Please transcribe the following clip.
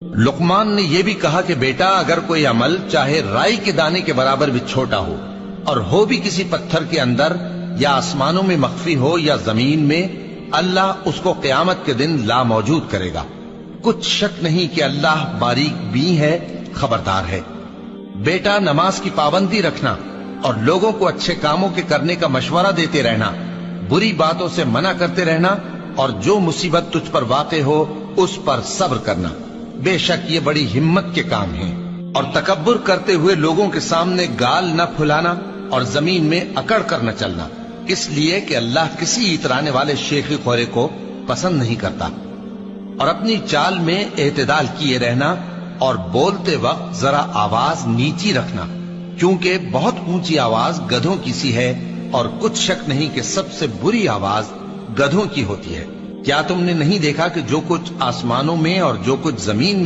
لقمان نے یہ بھی کہا کہ بیٹا اگر کوئی عمل چاہے رائی کے دانے کے برابر بھی چھوٹا ہو اور ہو بھی کسی پتھر کے اندر یا آسمانوں میں مخفی ہو یا زمین میں، اللہ اس کو قیامت کے دن لا موجود کرے گا۔ کچھ شک نہیں کہ اللہ باریک بین ہے، خبردار ہے۔ بیٹا نماز کی پابندی رکھنا اور لوگوں کو اچھے کاموں کے کرنے کا مشورہ دیتے رہنا، بری باتوں سے منع کرتے رہنا، اور جو مصیبت تجھ پر واقع ہو اس پر صبر کرنا، بے شک یہ بڑی ہمت کے کام ہیں۔ اور تکبر کرتے ہوئے لوگوں کے سامنے گال نہ پھلانا اور زمین میں اکڑ کر نہ چلنا، اس لیے کہ اللہ کسی اترانے والے شیخی خورے کو پسند نہیں کرتا۔ اور اپنی چال میں اعتدال کیے رہنا اور بولتے وقت ذرا آواز نیچی رکھنا، کیونکہ بہت اونچی آواز گدھوں کی سی ہے، اور کچھ شک نہیں کہ سب سے بری آواز گدھوں کی ہوتی ہے۔ کیا تم نے نہیں دیکھا کہ جو کچھ آسمانوں میں اور جو کچھ زمین